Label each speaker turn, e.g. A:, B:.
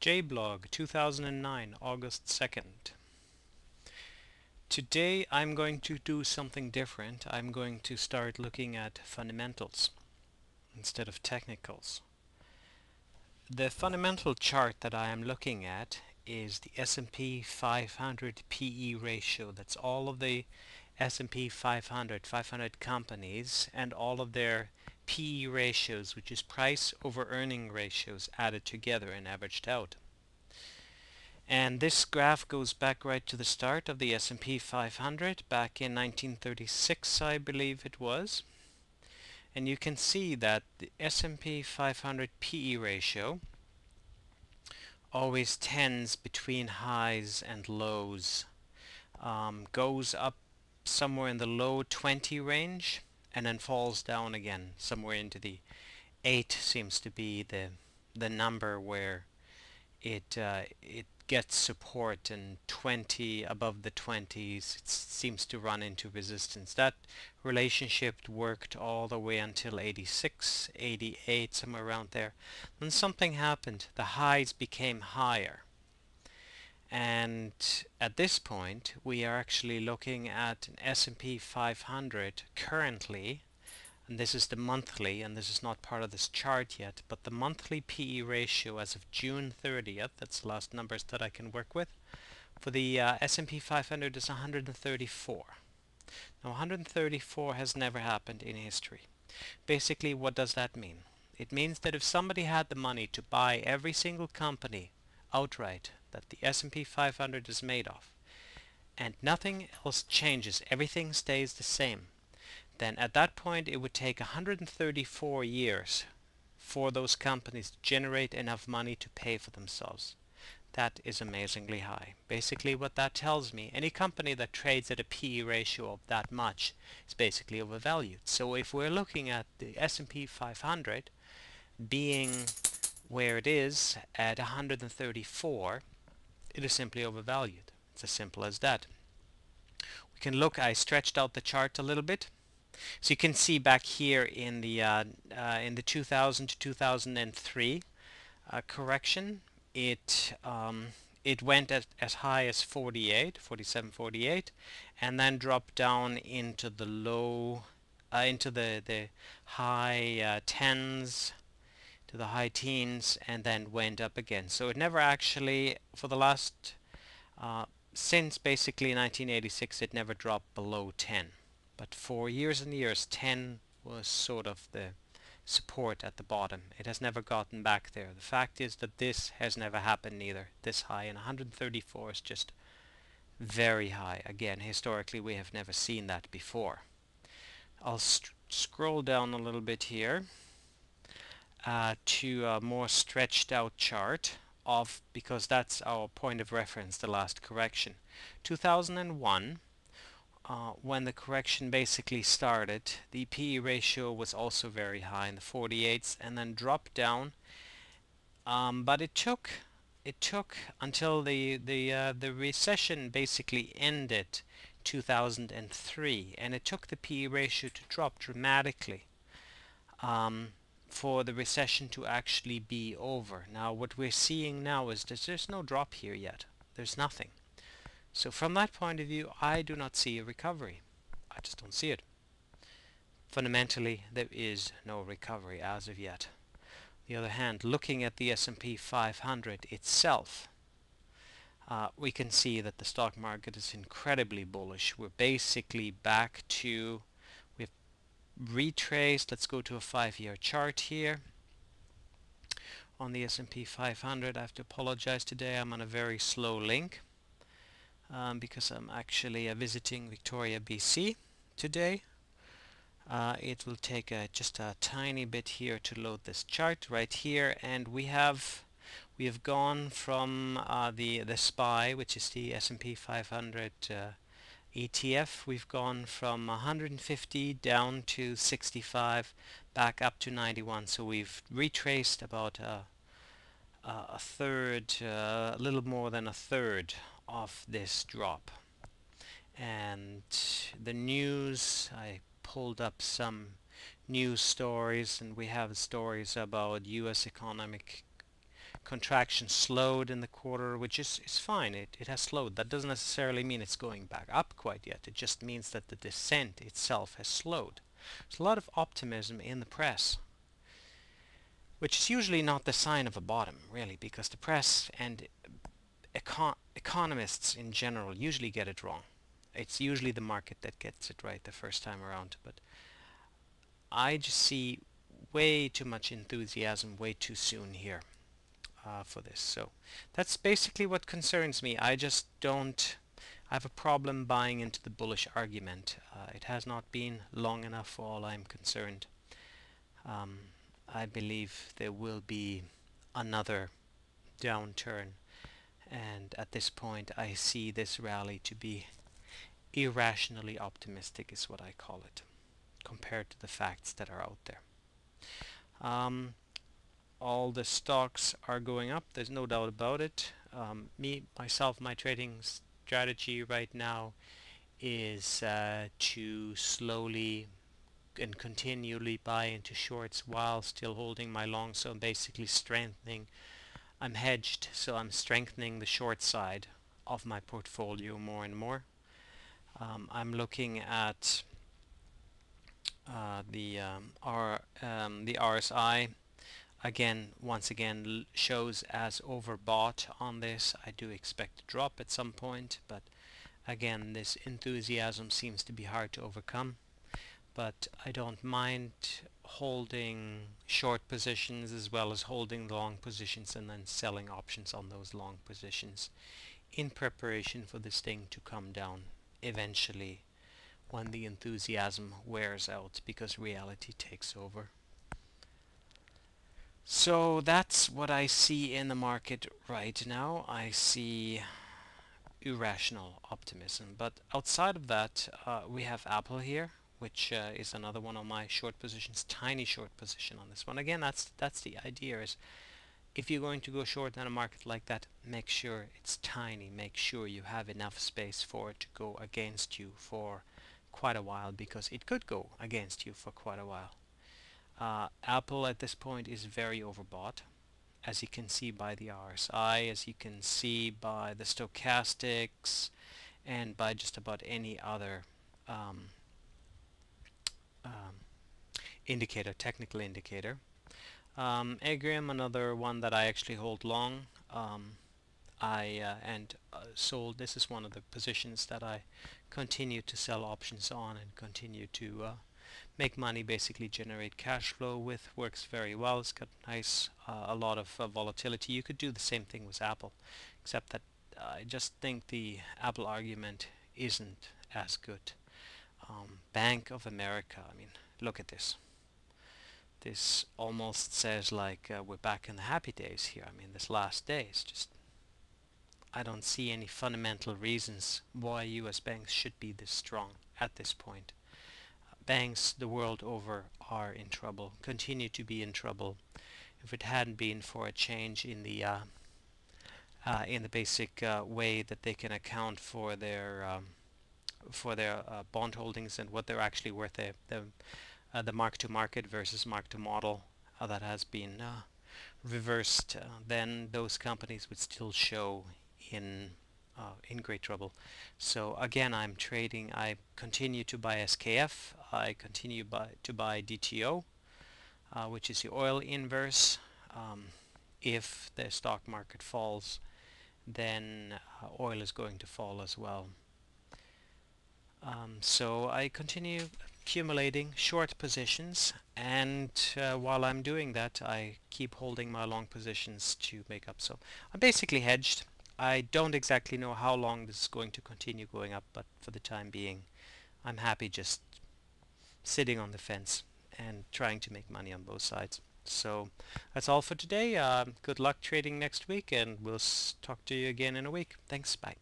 A: JBlog 2009 August 2nd. Today I'm going to do something different. I'm going to start looking at fundamentals instead of technicals. The fundamental chart that I am looking at is the S&P 500 PE ratio. That's all of the S&P 500 companies and all of their PE ratios, which is price over earning ratios added together and averaged out. And this graph goes back right to the start of the S&P 500 back in 1936, I believe it was. And you can see that the S&P 500 PE ratio always tends between highs and lows. Goes up somewhere in the low 20 range and then falls down again somewhere into the 8 seems to be the number where it gets support, and 20 above the 20s it seems to run into resistance. That relationship worked all the way until 86, 88, somewhere around there. Then something happened. The highs became higher. And at this point we are actually looking at an S&P 500 currently, and this is the monthly, and this is not part of this chart yet, but the monthly PE ratio as of June 30th, that's the last numbers that I can work with, for the S&P 500 is 134. Now 134 has never happened in history. Basically, what does that mean? It means that if somebody had the money to buy every single company outright that the S&P 500 is made of, and nothing else changes, everything stays the same, then at that point it would take 134 years for those companies to generate enough money to pay for themselves. That is amazingly high. Basically what that tells me, any company that trades at a PE ratio of that much is basically overvalued. So if we're looking at the S&P 500 being where it is at 134, it is simply overvalued. It's as simple as that. We can look, I stretched out the chart a little bit. So you can see back here in the 2000 to 2003 correction, it went as high as 47, 48, and then dropped down into the low, into the high tens to the high teens, and then went up again. So it never actually, for the last since basically 1986, it never dropped below 10. But for years and years, 10 was sort of the support at the bottom. It has never gotten back there. The fact is that this has never happened either, this high, and 134 is just very high. Again, historically we have never seen that before. I'll scroll down a little bit here to a more stretched out chart of, because that's our point of reference, the last correction. 2001, when the correction basically started, the PE ratio was also very high in the 48s and then dropped down. But it took until the recession basically ended 2003, and it took the PE ratio to drop dramatically for the recession to actually be over. Now what we're seeing now is that there's no drop here yet. There's nothing. So from that point of view, I do not see a recovery. I just don't see it. Fundamentally, there is no recovery as of yet. On the other hand, looking at the S&P 500 itself, we can see that the stock market is incredibly bullish. We're basically back to, we've retraced. Let's go to a 5-year chart here. On the S&P 500, I have to apologize today, I'm on a very slow link. Because I'm actually visiting Victoria, BC today. It will take just a tiny bit here to load this chart right here, and we have gone from the SPY, which is the S&P 500 ETF. We've gone from 150 down to 65, back up to 91. So we've retraced about a third, a little more than a third of this drop. And the news, I pulled up some news stories, and we have stories about US economic contraction slowed in the quarter, which is fine. It has slowed. That doesn't necessarily mean it's going back up quite yet. It just means that the descent itself has slowed. There's a lot of optimism in the press, which is usually not the sign of a bottom, really, because the press and economists in general usually get it wrong. It's usually the market that gets it right the first time around, but I just see way too much enthusiasm way too soon here for this. So that's basically what concerns me. I just don't. I have a problem buying into the bullish argument. It has not been long enough for all I'm concerned. Um, I believe there will be another downturn, and at this point I see this rally to be irrationally optimistic is what I call it, compared to the facts that are out there. All the stocks are going up, there's no doubt about it. Myself, my trading strategy right now is to slowly and continually buy into shorts while still holding my long. So I'm basically strengthening. I'm hedged, so I'm strengthening the short side of my portfolio more and more. I'm looking at the RSI again. Once again, shows as overbought on this. I do expect a drop at some point, but again, this enthusiasm seems to be hard to overcome. But I don't mind holding short positions as well as holding long positions and then selling options on those long positions in preparation for this thing to come down eventually when the enthusiasm wears out because reality takes over. So that's what I see in the market right now. I see irrational optimism. But outside of that, we have Apple here, which is another one of my short positions, tiny short position on this one. Again, that's the idea is if you're going to go short in a market like that, make sure it's tiny. Make sure you have enough space for it to go against you for quite a while, because it could go against you for quite a while. Apple at this point is very overbought, as you can see by the RSI, as you can see by the stochastics, and by just about any other um, um, indicator, technical indicator. Agrium, another one that I actually hold long. I sold. This is one of the positions that I continue to sell options on and continue to make money, basically generate cash flow with. Works very well. It's got nice, a lot of volatility. You could do the same thing with Apple, except that I just think the Apple argument isn't as good. Bank of America, I mean, look at this. This almost says like we're back in the happy days here. I mean, this last day is just, I don't see any fundamental reasons why US banks should be this strong at this point. Banks the world over are in trouble, continue to be in trouble. If it hadn't been for a change in the basic way that they can account for their bond holdings and what they're actually worth, the mark to market versus mark to model that has been reversed, then those companies would still show in great trouble. So again, I'm trading. I continue to buy SKF. I continue to buy DTO, which is the oil inverse. If the stock market falls, then oil is going to fall as well. So I continue accumulating short positions, and while I'm doing that, I keep holding my long positions to make up. So I'm basically hedged. I don't exactly know how long this is going to continue going up, but for the time being, I'm happy just sitting on the fence and trying to make money on both sides. So that's all for today. Good luck trading next week, and we'll talk to you again in a week. Thanks. Bye.